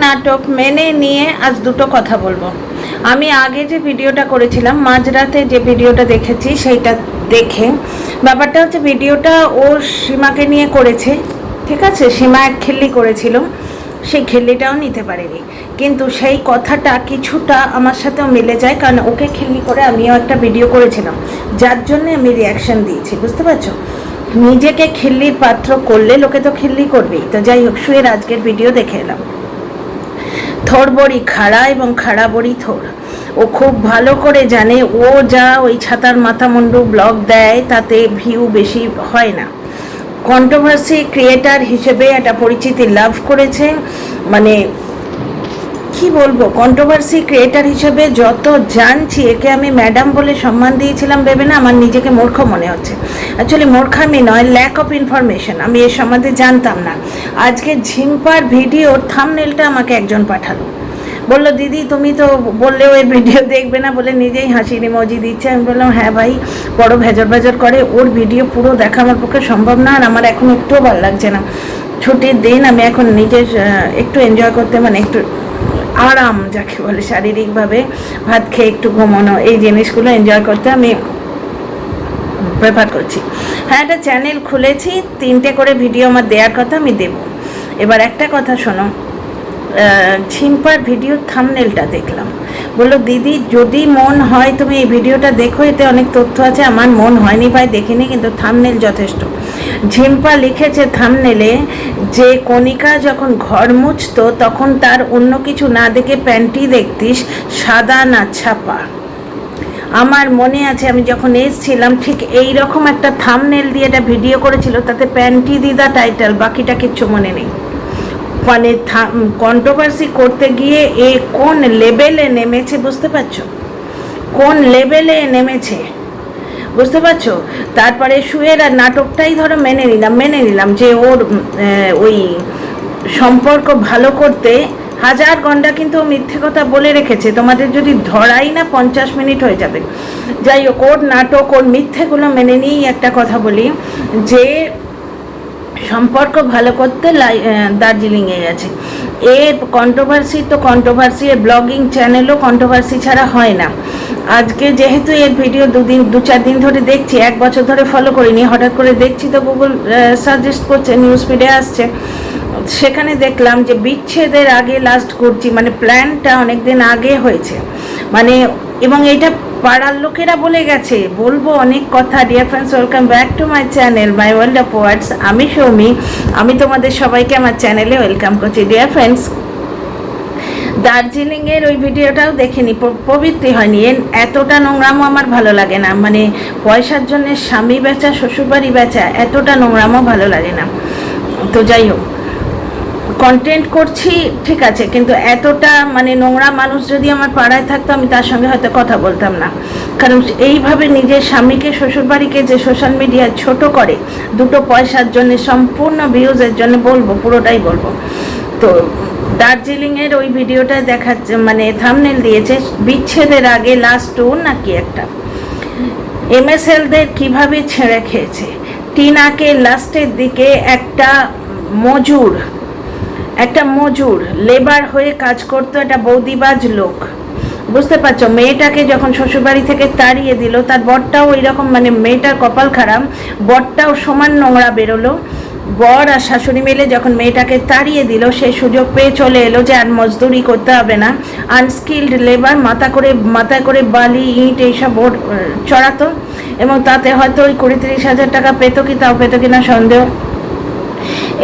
নাটক মেনে নিয়ে আজ দুটো কথা বলবো। আমি আগে যে ভিডিওটা করেছিলাম, মাঝরাতে যে ভিডিওটা দেখেছি, সেইটা দেখে ব্যাপারটা হচ্ছে ভিডিওটা ওর সীমাকে নিয়ে করেছে, ঠিক আছে। সীমা এক খিল্লি করেছিল, সেই খিল্লিটাও নিতে পারেনি, কিন্তু সেই কথাটা কিছুটা আমার সাথেও মিলে যায়, কারণ ওকে খিল্লি করে আমিও একটা ভিডিও করেছিলাম, যার জন্যে আমি রিয়াকশান দিয়েছি, বুঝতে পারছো। নিজেকে খিল্লির পাত্র করলে লোকে তো খিল্লি করবেই। তো যাই হোক, শুয়ের আজকের ভিডিও দেখে এলাম। থোর বড়ি খাড়া এবং খাড়া বড়ি থোর। ও খুব ভালো করে জানে ও যা ওই ছাতার মাথা মুন্ডু ব্লগ দেয় তাতে ভিউ বেশি হয় না। কন্ট্রোভার্সি ক্রিয়েটার হিসেবে একটা পরিচিতি লাভ করেছে, মানে কি বলবো, কন্ট্রোভার্সি ক্রিয়েটার হিসেবে যত জানছি, একে আমি ম্যাডাম বলে সম্মান দিয়েছিলাম ভেবে না আমার নিজেকে মূর্খ মনে হচ্ছে। অ্যাকচুয়ালি মূর্খামি নয়, ল্যাক অফ ইনফরমেশন। আমি এর সম্বন্ধে জানতাম না। আজকে ঝিম্পার ভিডিওর থাম্বনেলটা আমাকে একজন পাঠালো, বললো দিদি তুমি তো বললেও এর ভিডিও দেখবে না বলে নিজেই হাসির ইমোজি দিচ্ছে। আমি বললাম হ্যাঁ ভাই, বড় ভেজর ভেজর করে, ওর ভিডিও পুরো দেখা আমার পক্ষে সম্ভব না, আর আমার এখন একটুও ভালো লাগছে না। ছুটির দিন, আমি এখন নিজের একটু এনজয় করতে, মানে একটু আরাম যাকে বলে, শারীরিকভাবে ভাত খেয়ে একটু ঘুমানো, এই জিনিসগুলো এনজয় করতে আমি প্রেফার করছি। হ্যাঁ, একটা চ্যানেল খুলেছি, 3টে করে ভিডিও আমার দেওয়ার কথা, আমি দেব। এবার একটা কথা শোনো, ঝিম্পার ভিডিওর থাম্বনেলটা দেখলাম, বললো দিদি যদি মন হয় তুমি এই ভিডিওটা দেখো, এতে অনেক তথ্য আছে। আমার মন হয়নি ভাই, দেখিনি, কিন্তু থাম্বনেল যথেষ্ট। ঝিম্পা লিখেছে থাম্বনেলে যে কণিকা যখন ঘর মুছতো তখন তার অন্য কিছু না দেখে প্যান্টি দেখতিস, সাদা না ছাপা। আমার মনে আছে আমি যখন এসেছিলাম ঠিক এই রকম একটা থাম্বনেল দিয়ে একটা ভিডিও করেছিল, তাতে প্যান্টি দিদা টাইটেল, বাকিটা কিচ্ছু মনে নেই। মানে কন্ট্রোভার্সি করতে গিয়ে এ কোন লেভেলে নেমেছে, বুঝতে পারছো? কোন লেভেলে নেমেছে, বুঝতে পারছো? তারপরে শুয়ের আর নাটকটাই ধরো মেনে নিলাম যে ওর ওই সম্পর্ক ভালো করতে হাজার ঘন্টা কিন্তু মিথ্যে কথা বলে রেখেছে। তোমাদের যদি ধরাই না 50 মিনিট হয়ে যাবে। যাই হোক, ওর নাটক, ওর মিথ্যেগুলো মেনে নিয়েই একটা কথা বলি, যে সম্পর্ক ভালো করতে দার্জিলিংয়ে গেছে। এর কন্ট্রোভার্সি তো কন্ট্রোভার্সি, এর ব্লগিং চ্যানেলও কন্ট্রোভার্সি ছাড়া হয় না। আজকে যেহেতু এর ভিডিও 2-4 দিন ধরে দেখছি, 1 বছর ধরে ফলো করিনি, হঠাৎ করে দেখছি তো গুগল সাজেস্ট করছে, নিউজ ফিডে আসছে, সেখানে দেখলাম যে বিচ্ছেদের আগে লাস্ট ঘুরছি, মানে প্ল্যানটা অনেক দিন আগে হয়েছে, মানে, এবং এটা পাড়ার লোকেরা বলে গেছে। বলবো অনেক কথা। Dear friends, welcome back to my channel my world of words. আমি সৌমি, আমি তোমাদের সবাইকে আমার চ্যানেলে ওয়েলকাম করছি। ডিয়ার ফ্রেন্ডস, দার্জিলিংয়ের ওই ভিডিওটাও দেখিনি, পবিত্রই হয়নি। এতটা নোংরামও আমার ভালো লাগে না, মানে পয়সার জন্য স্বামী বেচা, শ্বশুরবাড়ি বেচা, এতটা নোংরামও ভালো লাগে না। তো যাই হোক, কন্টেন্ট করছি ঠিক আছে, কিন্তু এতটা মানে নোংরা মানুষ যদি আমার পাড়ায় থাকতো, আমি তার সঙ্গে হয়তো কথা বলতাম না। কারণ এইভাবে নিজের স্বামীকে, শ্বশুরবাড়িকে যে সোশ্যাল মিডিয়ায় ছোট করে দুটো পয়সার জন্য, সম্পূর্ণ ভিউজের জন্য, বলবো পুরোটাই বলবো। তো দার্জিলিংয়ের ওই ভিডিওটা দেখাচ্ছে, মানে থাম্বনেল দিয়েছে বিচ্ছেদের আগে লাস্ট ট্যুর নাকি একটা, MSLদের কীভাবে ছেড়ে খেয়েছে। টিনাকে লাস্টের দিকে একটা মজুর লেবার হয়ে কাজ করতো, একটা বৌদিবাজ লোক, বুঝতে পারছো। মেয়েটাকে যখন শ্বশুরবাড়ি থেকে তাড়িয়ে দিল, তার বরটাও ওই রকম, মানে মেয়েটার কপাল খারাপ, বরটাও সমান নোংরা বেরোলো। বর আর শাশুড়ি মিলে যখন মেয়েটাকে তাড়িয়ে দিল, সেই সুযোগ পেয়ে চলে এলো যে আর মজদুরি করতে হবে না, আনস্কিল্ড লেবার, মাথায় করে বালি ইট এইসব চড়াতো, এবং তাতে হয়তো ওই 20-30 হাজার টাকা পেতো, কি তাও পেতো কিনা সন্দেহ।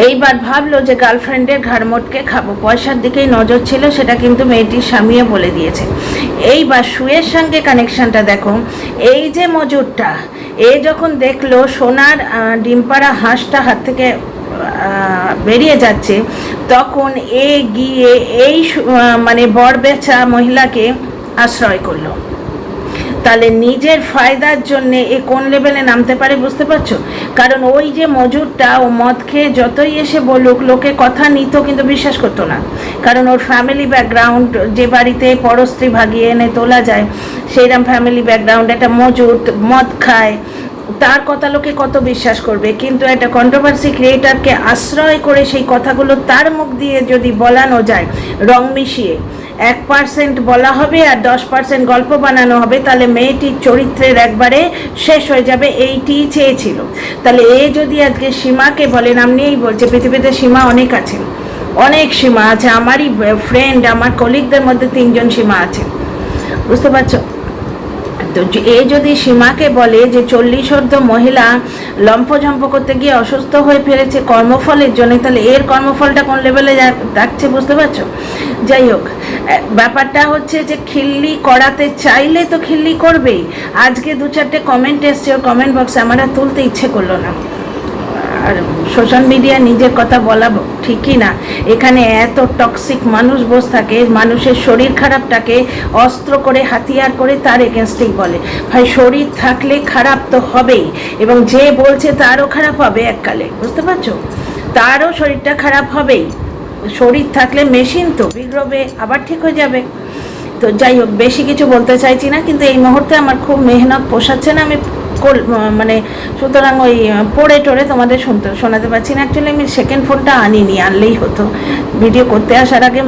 এইবার ভাবলো যে গার্লফ্রেন্ডের ঘাড় মোটকে খাবো, পয়সার দিকেই নজর ছিল, সেটা কিন্তু মেয়েটির স্বামীও বলে দিয়েছে। এইবার শুয়ের সঙ্গে কানেকশানটা দেখো। এই যে মজুরটা, এ যখন দেখলো সোনার ডিমপাড়া হাঁসটা হাত থেকে বেরিয়ে যাচ্ছে, তখন এ গিয়ে এই মানে বর বেচা মহিলাকে আশ্রয় করলো। তাহলে নিজের ফায়দার জন্যে এ কোন লেভেলে নামতে পারে, বুঝতে পারছো? কারণ ওই যে মজুরটা, ও মদ খেয়ে যতই এসে বলুক, লোকে কথা নিত কিন্তু বিশ্বাস করতো না, কারণ ওর ফ্যামিলি ব্যাকগ্রাউন্ড, যে বাড়িতে পরস্ত্রী ভাগিয়ে এনে তোলা যায় সেইরকম ফ্যামিলি ব্যাকগ্রাউন্ড, একটা মজুর, মদ খায়, তার কথা লোকে কত বিশ্বাস করবে, কিন্তু একটা কন্ট্রোভার্সি ক্রিয়েটারকে আশ্রয় করে সেই কথাগুলো তার মুখ দিয়ে যদি বলানো যায় রং মিশিয়ে, 1% বলা হবে আর 10% গল্প বানানো হবে, তাহলে মেয়েটির চরিত্রের একবারে শেষ হয়ে যাবে। এইটি চেয়েছিল। তাহলে এ যদি আজকে সীমাকে বলেন, আপনি এই বলছে পৃথিবীতে সীমা অনেক আছে, অনেক সীমা আছে, আমারই ফ্রেন্ড আমার কলিগদের মধ্যে 3 জন সীমা আছে, বুঝতে পারছো? তো এ যদি সীমাকে বলে যে 40 মহিলা লম্ফঝম্প করতে গিয়ে অসুস্থ হয়ে ফেলেছে কর্মফলের জন্য, তাহলে এর কর্মফলটা কোন লেভেলে যাচ্ছে, বুঝতে পারছো? যাই হোক, ব্যাপারটা হচ্ছে যে খিল্লি করাতে চাইলে তো খিল্লি করবেই। আজকে 2-4টে কমেন্ট এসছে ওর কমেন্ট বক্সে, আমার আর তুলতে ইচ্ছে করলো না। আর সোশ্যাল মিডিয়া নিজের কথা বলা ঠিকই না, এখানে এত টক্সিক মানুষ বসে থাকে, মানুষের শরীর খারাপটাকে অস্ত্র করে হাতিয়ার করে তার এগেনস্টেই বলে। ভাই শরীর থাকলে খারাপ তো হবেই, এবং যে বলছে তারও খারাপ হবে এককালে, বুঝতে পারছো? তারও শরীরটা খারাপ হবেই। শরীর থাকলে মেশিন তো বিগড়বে, আবার ঠিক হয়ে যাবে। তো যাই হোক, বেশি কিছু বলতে চাইছি না, কিন্তু এই মুহূর্তে আমার খুব মেহনত পোষাচ্ছে না, আমি মানে সুতরাং ওই পড়ে টড়ে তোমাদের শোনাতে পারছি না। অ্যাকচুয়ালি আমি সেকেন্ড ফোনটা আনিনি, আনলেই হতো, ভিডিও করতে আসার আগে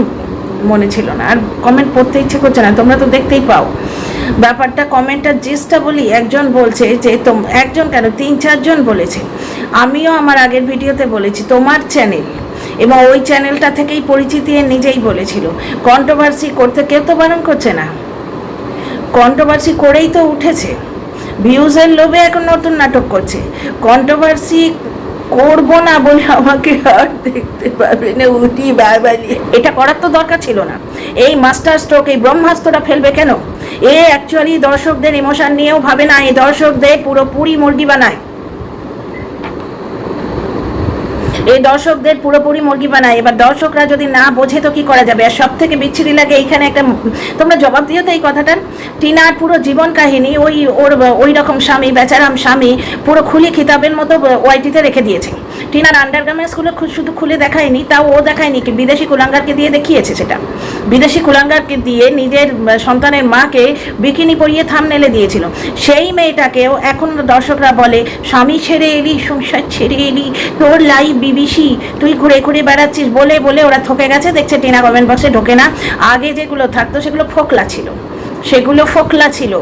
মনে ছিল না। আর কমেন্ট পড়তে ইচ্ছে করছে না, তোমরা তো দেখতেই পাও ব্যাপারটা। কমেন্টটার জিসটা বলি, একজন বলছে যে একজন কেন 3-4 জন বলেছে, আমিও আমার আগের ভিডিওতে বলেছি তোমার চ্যানেল এবং ওই চ্যানেলটা থেকেই পরিচিতি নিজেই বলেছিল কন্ট্রোভার্সি করতে, কেউ তো বারণ করছে না, কন্ট্রোভার্সি করেই তো উঠেছে, ভিউজের লোভে এখন নতুন নাটক করছে। কন্ট্রোভার্সি করবো না বলে আমাকে আর দেখতে পাবে না, উঠি বারবারই, এটা করার তো দরকার ছিল না। এই মাস্টার স্ট্রোক, এই ব্রহ্মাস্ত্রটা ফেলবে কেন? এ অ্যাকচুয়ালি দর্শকদের ইমোশন নিয়েও ভাবে না, এই দর্শকদের পুরোপুরি মুরগি বানায়, এই দর্শকদের পুরোপুরি মুরগি বানায়। এবার দর্শকরা যদি না বোঝে তো কি করা যাবে? আর সব থেকে বিচ্ছিরি লাগে এইখানে একটা, তোমরা জবাব দিও তো এই কথাটার। টিনার পুরো জীবন কাহিনী ওই রকম স্বামী, বেচারাম স্বামী, পুরো খুলে খিতাবের মতো ওয়াইটিতে রেখে দিয়েছে। টিনার আন্ডারগার্মেন্টসগুলো শুধু খুলে দেখায়নি, তাও ও দেখায়নি, কি বিদেশি কুলাঙ্গারকে দিয়ে দেখিয়েছে। সেটা বিদেশি কুলাঙ্গারকে দিয়ে নিজের সন্তানের মাকে বিকিনি পরিয়ে থামনেলে দিয়েছিল। সেই মেয়েটাকেও এখন দর্শকরা বলে স্বামী ছেড়ে এলি, সংসার ছেড়ে এলি, তোর লাইফ বিবিসি, তুই ঘুরে ঘুরে বেড়াচ্ছিস বলে বলে ওরা থকে গেছে। দেখছে টিনা কমেন্ট বক্সে ঢোকে না। আগে যেগুলো থাকতো সেগুলো ফোকলা ছিল,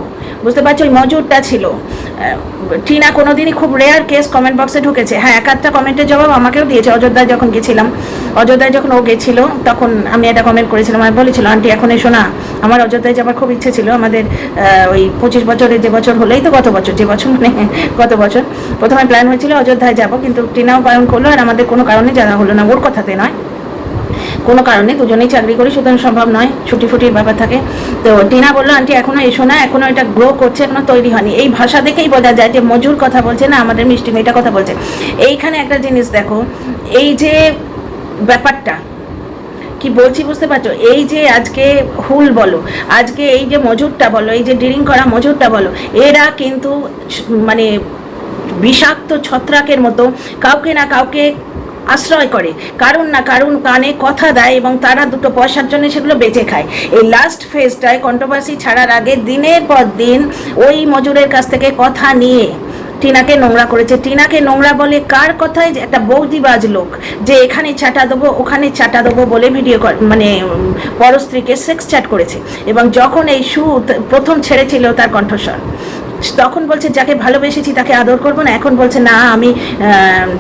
বুঝতে পারছো? ওই মজুরটা ছিল। টিনা কোনোদিনই, খুব রেয়ার কেস কমেন্ট বক্সে ঢুকেছে। হ্যাঁ, 1-8টা কমেন্টের জবাব আমাকেও দিয়েছে। অযোধ্যায় যখন গেছিলাম, অযোধ্যায় যখন ও গেছিলো, তখন আমি একটা কমেন্ট করেছিলাম, আমি বলেছিল আন্টি এখন এসো না, আমার অযোধ্যায় যাবার খুব ইচ্ছে ছিল। আমাদের ওই 25 বছরের যে বছর হলেই তো, গত বছর প্রথমে প্ল্যান হয়েছিল অযোধ্যায় যাব, কিন্তু টিনাও বারণ করলো, আর আমাদের কোনো কারণে যাওয়া হলো না। ওর কথাতে নয়, কোনো কারণে, দুজনেই চাকরি করি, সুতরাং সম্ভব নয়, ছুটি ফুটির ব্যাপার থাকে। তো টিনা বললো আন্টি এখনো এসো না, এখনো এটা গ্রো করছে, এখনো তৈরি হয়নি। এই ভাষা দেখেই বোঝা যায় যে মজুর কথা বলছে না, আমাদের মিষ্টি মেয়েটা কথা বলছে। এইখানে একটা জিনিস দেখো, এই যে ব্যাপারটা কি বলছি বুঝতে পারছো? এই যে আজকে হুল বলো, আজকে এই যে মজুরটা বলো, এই যে ডিরিং করা মজুরটা বলো, এরা কিন্তু মানে বিষাক্ত ছত্রাকের মতো কাউকে না কাউকে আশ্রয় করে, কারণ না কারণ কানে কথা দেয়, এবং তারা দুটো পয়সার জন্য সেগুলো বেঁচে খায়। এই লাস্ট ফেজটায় কন্ট্রোভার্সি ছাড়ার আগে দিনের পর দিন ওই মজুরের কাছ থেকে কথা নিয়ে টিনাকে নোংরা করেছে। টিনাকে নোংরা বলে কার কথায়? যে একটা বৌদিবাজ লোক, যে এখানে চাটা দেবো ওখানে চাটা দেবো বলে ভিডিও মানে পরস্ত্রীকে সেক্স চ্যাট করেছে। এবং যখন এই প্রথম ছেড়েছিল তার কণ্ঠস্বর, তখন বলছে যাকে ভালোবেসেছি তাকে আদর করবো না, এখন বলছে না আমি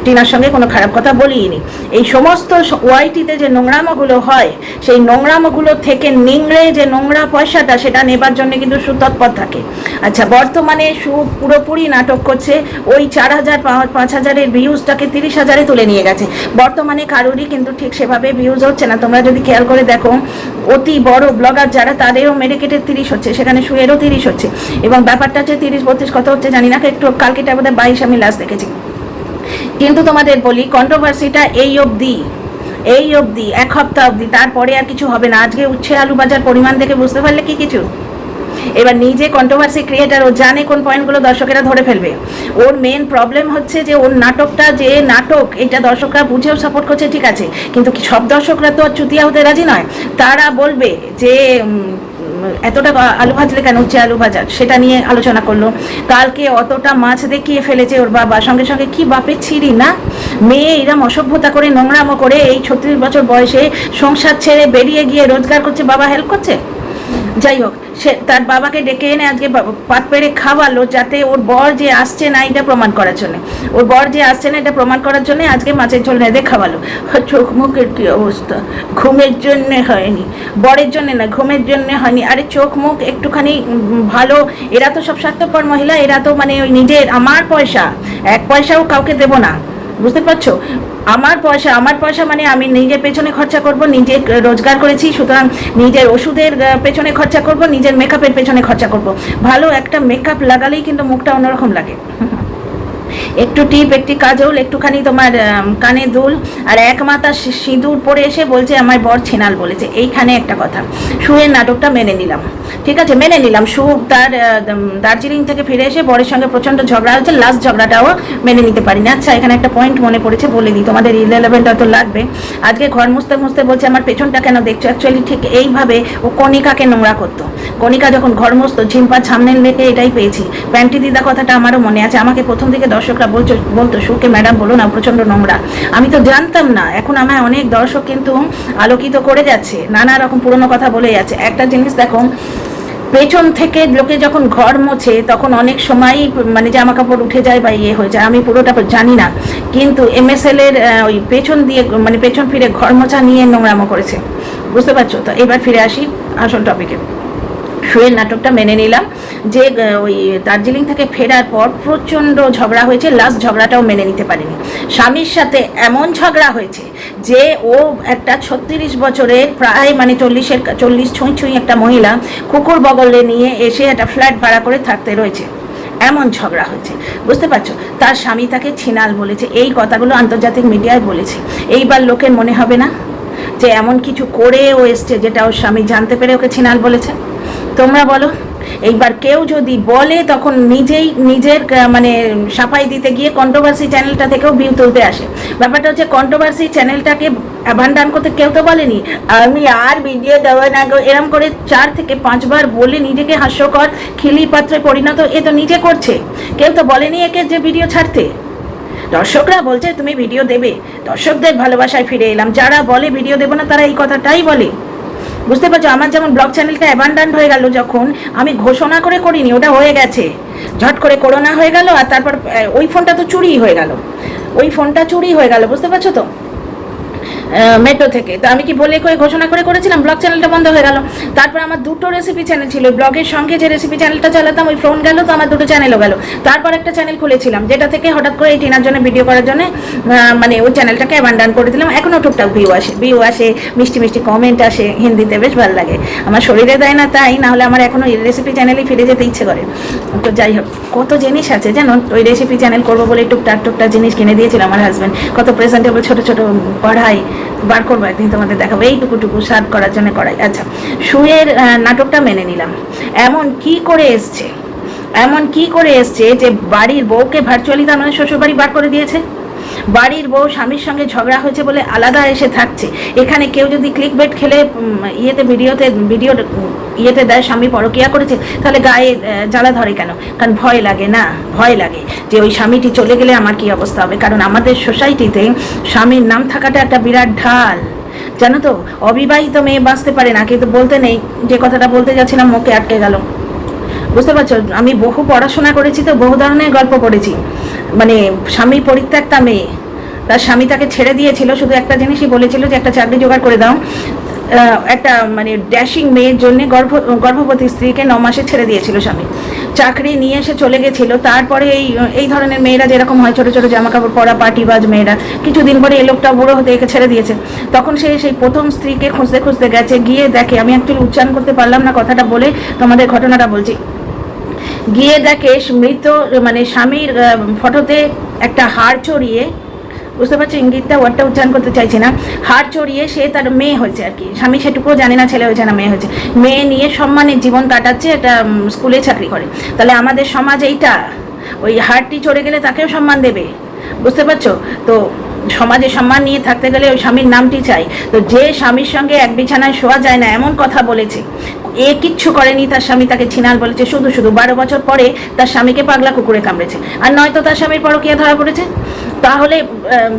টিনার সঙ্গে কোনো খারাপ কথা বলিনি। এই সমস্ত ওয়াইটিতে যে নোংরামোগুলো হয়, সেই নোংরামোগুলো থেকে নিংড়ে যে নোংরা পয়সাটা, সেটা নেবার জন্য কিন্তু সুতৎপর থাকে। আচ্ছা, বর্তমানে পুরোপুরি নাটক করছে, ওই 4,000-5,000-এর ভিউজটাকে 30,000-এ তুলে নিয়ে গেছে। বর্তমানে কারোরই কিন্তু ঠিক সেভাবে ভিউজ হচ্ছে না। তোমরা যদি খেয়াল করে দেখো, অতি বড় ব্লগার যারা, তাদেরও মেডিকেটের 30 হচ্ছে, সেখানে শুয়েরও 30 হচ্ছে। এবং ব্যাপারটা হচ্ছে 30-32 কত হচ্ছে জানি না, একটু কালকেটা বোধহয় 22 আমি লাস্ট দেখেছি। কিন্তু তোমাদের বলি, কন্ট্রোভার্সিটা এই অবধি, 1 সপ্তাহ অবধি, তারপরে আর কিছু হবে না। আজকে উচ্ছে আলু বাজার পরিমাণ দেখে বুঝতে পারলে কি কিছু। এবার নিজে কন্ট্রোভার্সি ক্রিয়েটার, ও জানে কোন পয়েন্টগুলো দর্শকেরা ধরে ফেলবে। ওর মেন প্রবলেম হচ্ছে যে ওর নাটকটা যে নাটক, এটা দর্শকরা বুঝেও সাপোর্ট করছে, ঠিক আছে, কিন্তু সব দর্শকরা তো চুতিয়া হতে রাজি নয়। তারা বলবে যে এতটা আলু ভাজলে কেন, উচ্ছে আলু ভাজা, সেটা নিয়ে আলোচনা করলো। কালকে অতটা মাছ দেখিয়ে ফেলেছে ওর বাবা, সঙ্গে সঙ্গে কি বাপের ছিঁড়ি না, মেয়ে এরম অসভ্যতা করে নোংরামো করে এই 36 বছর বয়সে সংসার ছেড়ে বেরিয়ে গিয়ে রোজগার করছে, বাবা হেল্প করছে। যাই হোক, সে তার বাবাকে ডেকে এনে আজকে পাত পেড়ে খাওয়ালো, যাতে ওর বর যে আসছে না এটা প্রমাণ করার জন্য, ওর বর যে আসছে না এটা প্রমাণ করার জন্য আজকে মাছের ঝোল নেদে খাওয়ালো। চোখ মুখের কি অবস্থা, ঘুমের জন্যে হয়নি, বরের জন্য না, ঘুমের জন্য হয়নি। আরে চোখ মুখ একটুখানি ভালো, এরা তো সব স্বার্থপর মহিলা, এরা তো মানে ওই নিজের, আমার পয়সা 1 পয়সাও কাউকে দেবো না, বুঝতে পারছো? আমার পয়সা মানে আমি নিজের পেছনে খরচা করব, নিজে রোজগার করেছি, সুতরাং নিজের ওষুধের পেছনে খরচা করব, নিজের মেকআপের পেছনে খরচা করব। ভালো একটা মেকআপ লাগালেই কিন্তু মুখটা অন্যরকম লাগে। একটু টিপ, একটি কাজল, একটুখানি তোমার কানে দুল, আর 1 মাথা সিঁদুর পরে এসে বলছে আমার বর ছিনাল বলেছে। এইখানে একটা কথা, শুয়ের নাটকটা মেনে নিলাম, ঠিক আছে, মেনে নিলাম। শু তার দার্জিলিং থেকে ফিরে এসে বরের সঙ্গে প্রচণ্ড ঝগড়া হয়েছে, লাস্ট ঝগড়াটাও মেনে নিতে পারিনি। আচ্ছা, এখানে একটা পয়েন্ট মনে পড়েছে, বলে দিই, তোমাদের ইলেভেন্ট হয়তো লাগবে। আজকে ঘর মুছতে মুছতে বলছে আমার পেছনটা কেন দেখছো, অ্যাকচুয়ালি ঠিক এইভাবে ও কণিকাকে নোংরা করতো। কণিকা যখন ঘর মুছতো ঝিম্পার সামনের লেগে এটাই পেয়েছি। প্যান্টি দিদা কথাটা আমারও মনে আছে, আমাকে প্রথম দিকে দর্শকরা বলতো সুকে ম্যাডাম বলো না প্রচণ্ড নোংরা, আমি তো জানতাম না। এখন আমায় অনেক দর্শক কিন্তু আলোকিত করে যাচ্ছে, নানা রকম পুরনো কথা বলে যাচ্ছে। একটা জিনিস দেখো, পেছন থেকে লোকে যখন ঘর মোছে তখন অনেক সময় মানে জামা কাপড় উঠে যায় বা ইয়ে হয়ে যায়, আমি পুরোটা জানি না, কিন্তু MSL এর ওই পেছন দিয়ে মানে পেছন ফিরে ঘর মোছা নিয়ে নোংরামো করেছে, বুঝতে পারছো? তো এবার ফিরে আসি আসল টপিকে। শুয়ের নাটকটা মেনে নিলাম, যে ওই দার্জিলিং থেকে ফেরার পর প্রচণ্ড ঝগড়া হয়েছে, লাস্ট ঝগড়াটাও মেনে নিতে পারিনি। স্বামীর সাথে এমন ঝগড়া হয়েছে যে ও একটা 36 বছরের প্রায় মানে 40 ছুঁই একটা মহিলা কুকুর বগলে নিয়ে এসে একটা ফ্ল্যাট ভাড়া করে থাকতে রয়েছে, এমন ঝগড়া হয়েছে, বুঝতে পারছো? তার স্বামী তাকে ছিনাল বলেছে, এই কথাগুলো আন্তর্জাতিক মিডিয়ায় বলেছে। এইবার লোকের মনে হবে না যে এমন কিছু করে ও এসছে যেটা ওর স্বামী জানতে পেরে ওকে ছিনাল বলেছে? তোমরা বলো। এইবার কেউ যদি বলে তখন নিজের মানে সাফাই দিতে গিয়ে কন্ট্রোভার্সি চ্যানেলটা থেকেও ভিউ তুলতে আসে। ব্যাপারটা হচ্ছে কন্ট্রোভার্সি চ্যানেলটাকে অ্যাবান্ডন করতে কেউ তো বলেনি আমি আর ভিডিও দেওয়া না, এরম করে 4 থেকে 5 বার বলে নিজেকে হাস্যকর খিলি পাত্রে পরিণত এ তো নিজে করছে। কেউ তো বলেনি একে যে ভিডিও ছাড়তে। দর্শকরা বলছে তুমি ভিডিও দেবে, দর্শকদের ভালোবাসায় ফিরে এলাম। যারা বলে ভিডিও দেবো না তারা এই কথাটাই বলে, বুঝতে পারছো? আমার যেমন ব্লগ চ্যানেলটা অ্যাবান্ডন হয়ে গেল, যখন আমি ঘোষণা করে করিনি, ওটা হয়ে গেছে, ঝট করে করোনা হয়ে গেল, আর তারপর ওই ফোনটা তো চুরি হয়ে গেল, বুঝতে পারছো তো, মেট্রো থেকে। তো আমি কি বলে করে ঘোষণা করে করেছিলাম, ব্লগ চ্যানেলটা বন্ধ হয়ে গেল। তারপর আমার 2টো রেসিপি চ্যানেল ছিল, ব্লগের সঙ্গে যে রেসিপি চ্যানেলটা চালাতাম ওই ফোন গেল, তো আমার 2টো চ্যানেলও গেল। তারপর একটা চ্যানেল খুলেছিলাম যেটা থেকে হঠাৎ করে এই টিনার জন্য ভিডিও করার জন্য মানে ওই চ্যানেলটাকে অ্যাবান্ডন করে দিলাম। এখনও টুকটাক ভিউ আসে, মিষ্টি মিষ্টি কমেন্ট আসে, হিন্দিতে বেশ ভালো লাগে। আমার শরীরে দেয় না তাই, না হলে আমার এখনও রেসিপি চ্যানেলে ফিরে যেতে ইচ্ছে করে। তো যাই হোক, কত জিনিস আছে জানো, ওই রেসিপি চ্যানেল করবো বলে টুকটাক জিনিস কিনে দিয়েছিল আমার হাজব্যান্ড, কত প্রেজেন্টেবল ছোটো কড়াই বার করবো একদিন তোমাদের দেখাবো, এইটুকু সার্ভ করার জন্য কড়াই। আচ্ছা, শুয়ের নাটকটা মেনে নিলাম। এমন কি করে এসছে যে বাড়ির বউকে ভার্চুয়ালি তার মানে শ্বশুরবাড়ি বার করে দিয়েছে। বাড়ির বউ স্বামীর সঙ্গে ঝগড়া হয়েছে বলে আলাদা এসে থাকছে। এখানে কেউ যদি ক্লিকবেট খেলে ভিডিওতে দেয় স্বামী পরকিয়া করেছে, তাহলে গায়ে জ্বালা ধরে কেন? কারণ ভয় লাগে যে ওই স্বামীটি চলে গেলে আমার কি অবস্থা হবে। কারণ আমাদের সোসাইটিতে স্বামীর নাম থাকাটা একটা বিরাট ঢাল, জানো তো। অবিবাহিত মেয়ে বাঁচতে পারে না, কিন্তু বলতে নেই, যে কথাটা বলতে যাচ্ছিলাম মুখে আটকে গেল, বুঝতে পারছো? আমি বহু পড়াশোনা করেছি, তো বহু ধরনের গল্প পড়েছি। মানে স্বামী পরিত্যক্তা মেয়ে, তার স্বামী তাকে ছেড়ে দিয়েছিল, শুধু একটা জিনিসই বলেছিল যে একটা চাকরি জোগাড় করে দাও। একটা মানে ড্যাশিং মেয়ের জন্য গর্ভবতী স্ত্রীকে 9 মাসে ছেড়ে দিয়েছিল স্বামী, চাকরি নিয়ে এসে চলে গেছিল। তারপরে এই ধরনের মেয়েরা যেরকম হয়, ছোটো ছোটো জামা কাপড় পরা পার্টিবাজ মেয়েরা, কিছুদিন পরে এই লোকটা বুড়ো হতে একে ছেড়ে দিয়েছে। তখন সে সেই প্রথম স্ত্রীকে খুঁজতে গেছে, গিয়ে দেখে, আমি অ্যাকচুয়ালি উচ্চারণ করতে পারলাম না কথাটা বলে তোমাদের ঘটনাটা বলছি। গিয়ে দেখে মৃত মানে স্বামীর ফটোতে একটা হাড় চড়িয়ে, বুঝতে পারছো ইঙ্গিতটা, ওয়ার্ডটা উচ্চারণ করতে চাইছি না, হাড় চড়িয়ে সে তার মেয়ে হয়েছে আর কি, স্বামী সেটুকুও জানে না ছেলে হয়েছে না মেয়ে হয়েছে, মেয়ে নিয়ে সম্মানের জীবন কাটাচ্ছে, একটা স্কুলে চাকরি করে। তাহলে আমাদের সমাজ এইটা, ওই হাড়টি চড়ে গেলে তাকেও সম্মান দেবে, বুঝতে পারছো তো? সমাজে সম্মান নিয়ে থাকতে গেলে ওই স্বামীর নামটি চাই। তো যে স্বামীর সঙ্গে এক বিছানায় শোয়া যায় না এমন কথা বলেছে, এ কিচ্ছু করেনি, তার স্বামী তাকে ছিনাল বলেছে, শুধু 12 বছর পরে তার স্বামীকে পাগলা কুকুরে কামড়েছে, আর নয়তো তার স্বামীর পরকীয়া ধরা পড়েছে। তাহলে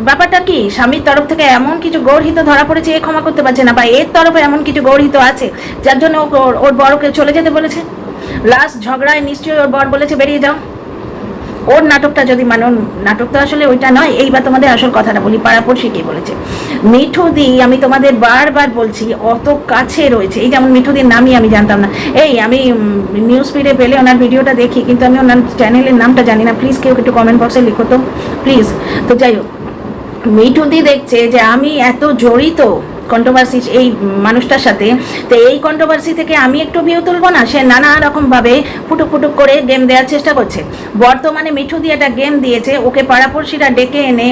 ব্যাপারটা কি, স্বামীর তরফ থেকে এমন কিছু গর্হিত ধরা পড়েছে এ ক্ষমা করতে পারছে না, বা এর তরফে এমন কিছু গর্হিত আছে যার জন্য ওর বরকে চলে যেতে বলেছে। লাস্ট ঝগড়ায় নিশ্চয়ই ওর বর বলেছে বেরিয়ে যাও। ওর নাটকটা যদি মানুন, নাটক তো আসলে ওইটা নয়। এইবার তোমাদের আসল কথাটা বলি, পাড়াপড়শি কে বলেছে। মিঠুদি, আমি তোমাদের বারবার বলছি, অত কাছে রয়েছে। এই যেমন মিঠুদির নামই আমি জানতাম না, এই আমি নিউজ ফিডে পেলে ওনার ভিডিওটা দেখি, কিন্তু আমি ওনার চ্যানেলের নামটা জানি না। প্লিজ কেউ একটু কমেন্ট বক্সে লিখো তো প্লিজ। তো যাই হোক, মিঠুদি দেখছে যে আমি এত জড়িত কন্ট্রোভার্সি এই মানুষটার সাথে, তো এই কন্ট্রোভার্সি থেকে আমি একটু ভিউ তুলবো না? সে নানা রকমভাবে ফুটুক ফুটুক করে গেম দেওয়ার চেষ্টা করছে। বর্তমানে মিঠুদি একটা গেম দিয়েছে, ওকে পাড়াপড়শিরা ডেকে এনে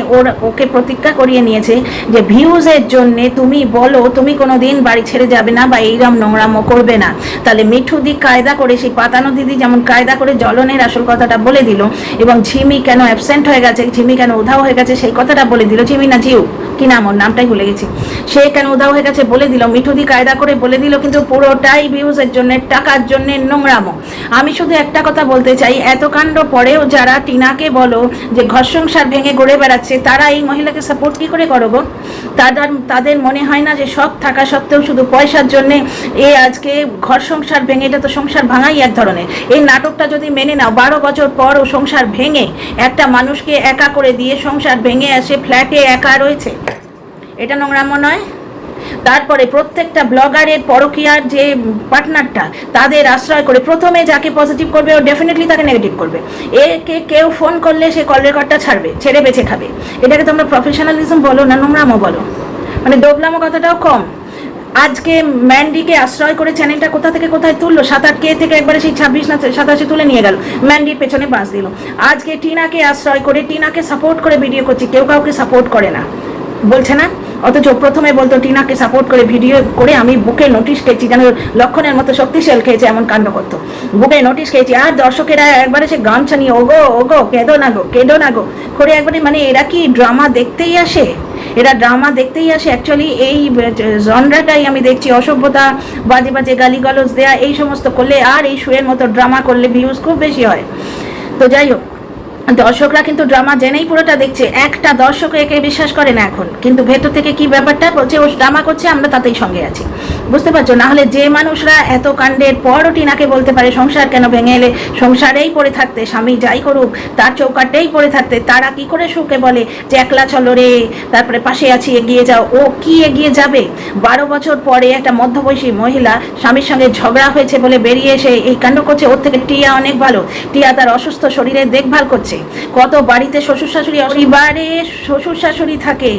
ওকে প্রতিজ্ঞা করিয়ে নিয়েছে যে ভিউজের জন্যে তুমি বলো তুমি কোনো দিন বাড়ি ছেড়ে যাবে না বা এইরকম নোংরামো করবে না। তাহলে মিঠুদি কায়দা করে, সেই পাতানো দিদি যেমন কায়দা করে জ্বলনের আসল কথাটা বলে দিল, এবং ঝিমি কেন অ্যাবসেন্ট হয়ে গেছে, ঝিমি কেন উধাও হয়ে গেছে সেই কথাটা বলে দিল। ঝিমি না জিউ, কি নাম ওর, নামটাই ভুলে গেছি, সে কেন উধাও হয়ে গেছে বলে দিল। মিঠুদি কায়দা করে বলে দিল, কিন্তু পুরোটাই ভিউজের জন্য, টাকার জন্য নোংরামো। আমি শুধু একটা কথা বলতে চাই, এত কাণ্ড পরেও যারা টিনাকে বলো যে ঘর সংসার ভেঙে ঘুরে বেড়াচ্ছে, তারা এই মহিলাকে সাপোর্ট কি করে করো গো? তাদের মনে হয় না যে সব থাকা সত্ত্বেও শুধু পয়সার জন্যে এ আজকে ঘর সংসার ভেঙে, এটা তো সংসার ভাঙাই এক ধরনের। এই নাটকটা যদি মেনে নাও, 12 বছর পরও সংসার ভেঙে একটা মানুষকে একা করে দিয়ে সংসার ভেঙে আসে ফ্ল্যাটে একা রয়েছে, এটা নোংরামো নয়? তারপরে প্রত্যেকটা ব্লগারের পরকীয়ার যে পার্টনারটা, তাদের আশ্রয় করে প্রথমে যাকে পজিটিভ করবে ও ডেফিনেটলি তাকে নেগেটিভ করবে। একে কেউ ফোন করলে সে কল রেকর্ডটা ছাড়বে, ছেড়ে বেছে খাবে। এটাকে তোমরা প্রফেশনালিজম বলো না নোংরামো বলো? মানে দোগলামো কথাটাও কম। আজকে ম্যান্ডিকে আশ্রয় করে চ্যানেলটা কোথা থেকে কোথায় তুললো, 7-8K থেকে একবারে সেই 26 না 87 তুলে নিয়ে গেল, ম্যান্ডির পেছনে বাঁশ দিল। আজকে টিনাকে আশ্রয় করে, টিনাকে সাপোর্ট করে ভিডিও করছে, কেউ কাউকে সাপোর্ট করে না বলছে না? অথচ প্রথমে বলতো টিনাকে সাপোর্ট করে ভিডিও করে আমি বুকে নোটিশ খেয়েছি, যেন লক্ষণের মতো শক্তিশাল খেয়েছে, এমন কাণ্ড করতো, বুকে নোটিশ খেয়েছি। আর দর্শকেরা একবারে সে গামছা নিয়ে ওগো ওগো কেঁদো না গো, কেঁদো না গো করে একবারে, মানে এরা কি ড্রামা দেখতেই আসে? এরা ড্রামা দেখতেই আসে। অ্যাকচুয়ালি এই জনরাটাই আমি দেখছি, অসভ্যতা, বাজে বাজে গালিগালজ দেয়া, এই সমস্ত করলে, আর এই শোয়ের মতো ড্রামা করলে ভিউজ খুব বেশি হয়। তো যাই হোক, দর্শকরা কিন্তু ড্রামা জেনেই পুরোটা দেখছে। একটা দর্শক একে বিশ্বাস করে না এখন, কিন্তু ভেতর থেকে কি ব্যাপারটা বলছে, ও ড্রামা করছে, আমরা তাতেই সঙ্গে আছি। বুঝতে পারছো? না হলে যে মানুষরা এত কাণ্ডের পরও টিনাকে বলতে পারে সংসার কেন ভেঙে এলে, সংসারেই পড়ে থাকতে, স্বামী যাই করুক তার চৌকাটেই পড়ে থাকতে, তারা কি করে সুখে বলে যে একলা চলো রে, তারপরে পাশে আছি এগিয়ে যাও? ও কি এগিয়ে যাবে? 12 বছর পরে একটা মধ্যবয়সী মহিলা স্বামীর সঙ্গে ঝগড়া হয়েছে বলে বেরিয়ে এসে এই কাণ্ড করছে। ওর থেকে টিয়া অনেক ভালো, টিয়া তার অসুস্থ শরীরের দেখভাল করছে। কত বাড়িতে শ্বশুর শাশুড়ি, পরিবারে শ্বশুর শাশুড়ি থাকে,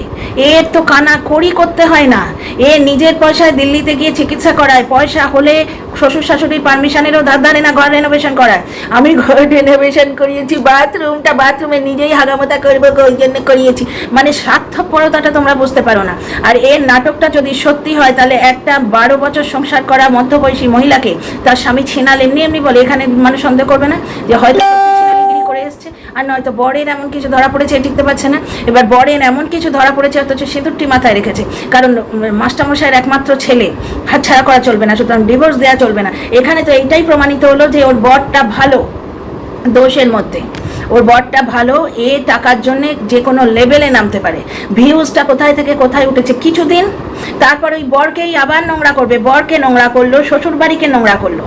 এর তো কানা কড়ি করতে হয় না। এ নিজের পয়সায় দিল্লিতে গিয়ে চিকিৎসা করায়, পয়সা হলে শ্বশুর শাশুড়ির পারমিশনেরও ধার ধারে না ঘর রেনোভেশন করায়। আমি ঘর রেনোভেশন করিয়েছি, বাথরুমে নিজেই হাগামতা করবো ওই জন্য করিয়েছি। মানে স্বার্থপরতাটা তোমরা বুঝতে পারো না। আর এর নাটকটা যদি সত্যি হয়, তাহলে একটা 12 বছর সংসার করা মধ্যবয়সী মহিলাকে তার স্বামী ছিনাল এমনি এমনি বলে, এখানে মানুষ সন্দেহ করবে না যে হয়তো করে এসছে? আর নয়তো বরের এমন কিছু ধরা পড়েছে, টিকতে পারছে না। এবার বরের এমন কিছু ধরা পড়েছে, অথচ সিঁদুরটি মাথায় রেখেছে, কারণ মাস্টারমশাইয়ের একমাত্র ছেলে, হাতছাড়া করা চলবে না, সুতরাং ডিভোর্স দেওয়া চলবে না। এখানে তো এইটাই প্রমাণিত হলো যে ওর বরটা ভালো, দোষের মধ্যে ওর বরটা ভালো, এ টাকার জন্যে যে কোনো লেভেলে নামতে পারে। ভিউজটা কোথায় থেকে কোথায় উঠেছে কিছুদিন, তারপর ওই বরকেই আবার নোংরা করবে। বরকে নোংরা করলো, শ্বশুর বাড়িকে নোংরা করলো।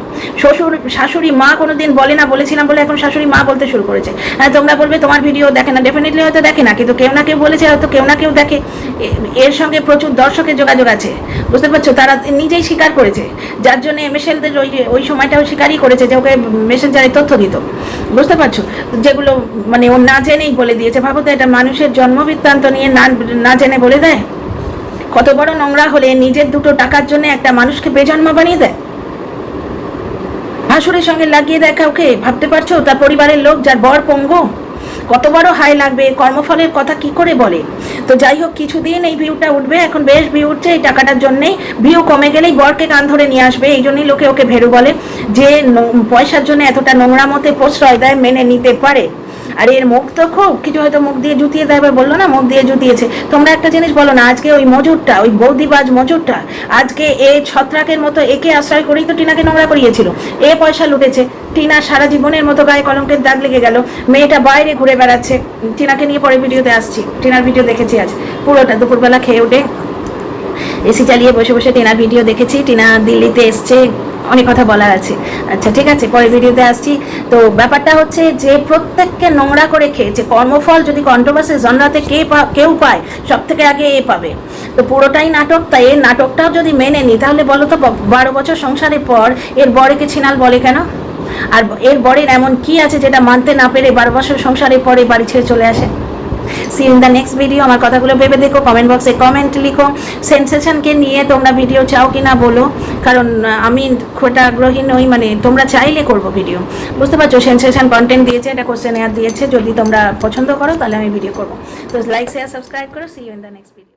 শাশুড়ি মা কোনোদিন বলে না, বলেছিলাম বলে এখন শাশুড়ি মা বলতে শুরু করেছে। হ্যাঁ, তোমরা বলবে তোমার ভিডিও দেখে না, ডেফিনেটলি হয়তো দেখে না, কিন্তু কেউ না কেউ বলেছে, হয়তো কেউ না কেউ দেখে। এর সঙ্গে প্রচুর দর্শকের যোগাযোগ আছে, বুঝতে পারছো? তারা নিজেই স্বীকার করেছে, যার জন্য মেশেলদের ওই সময়টাও স্বীকারই করেছে যে ওকে মেসেঞ্জারে তথ্য দিত, বুঝতে পারছো? যেগুলো মানে ও না জেনেই বলে দিয়েছে। ভাবো তো, এটা মানুষের জন্মবৃত্তান্ত নিয়ে না জেনে বলে দেয়? কত বড় নোংরা হলে নিজের দুটো টাকার জন্য একটা মানুষকে বেজন্ম বানিয়ে দেয়, ভাসুরের সঙ্গে লাগিয়ে দেয় কাউকে। ভাবতে পারছো? তার পরিবারের লোক, যার বর পঙ্গু, কত বড় হাই লাগবে, কর্মফলের কথা কি করে বলে? তো যাই হোক, কিছুদিন এই ভিউটা উঠবে, এখন বেশ ভিউ উঠছে এই টাকাটার জন্যেই। ভিউ কমে গেলেই বরকে কান ধরে নিয়ে আসবে, এই জন্যই লোকে ওকে ভেরু বলে, যে পয়সার জন্য এতটা নোংরা মতে প্রশ্রয় দেয়, মেনে নিতে পারে। আর এর মুখ তো খুব কিছু হয়তো মুখ দিয়ে জুতিয়ে দেয়, এবার বললো না মুখ দিয়ে জুতিয়েছে। তোমরা একটা জিনিস বলো না, আজকে ওই মজুরটা, ওই বৌদিবাজ মজুরটা আজকে এ ছত্রাকের মতো একে আশ্রয় করেই তো টিনাকে নোংরা করিয়েছিল। এ পয়সা লুটেছে, টিনা সারা জীবনের মতো গায়ে কলঙ্কের দাগ লেগে গেল। মেয়েটা বাইরে ঘুরে বেড়াচ্ছে। টিনাকে নিয়ে পরে ভিডিওতে আসছি, টিনার ভিডিও দেখেছি আজ পুরোটা, দুপুরবেলা খেয়ে উঠে এসি চালিয়ে বসে বসে টিনার ভিডিও দেখেছি। টিনা দিল্লিতে এসছে, অনেক কথা বলার আছে। আচ্ছা ঠিক আছে, পরে ভিডিওতে আসছি। তো ব্যাপারটা হচ্ছে যে প্রত্যেককে নোংরা করে খেয়েছে। কর্মফল যদি কন্ট্রোভার্সি জনরাতে কেউ পায়, সব থেকে আগে এ পাবে। তো পুরোটাই নাটক। তাই এর নাটকটাও যদি মেনে নিই, তাহলে বলো তো 12 বছর সংসারের পর এর বরেকে ছিনাল বলে কেন? আর এর বরের এমন কি আছে যেটা মানতে না পেরে 12 বছর সংসারের পরে বাড়ি ছেড়ে চলে আসে? See in the next video. আমার কথাগুলো ভেবে দেখো, কমেন্ট বক্সে কমেন্ট লিখো। সেন্সেশনকে নিয়ে তোমরা ভিডিও চাও কি না বলো, কারণ আমি খুব আগ্রহী নই, মানে তোমরা চাইলে করবো ভিডিও, বুঝতে পারছো। সেন্সেশন কন্টেন্ট দিয়েছে, এটা কোশ্চেন দিয়েছে, যদি তোমরা পছন্দ করো তাহলে আমি ভিডিও করবো। তো লাইক শেয়ার সাবস্ক্রাইব করো। See you in the next video.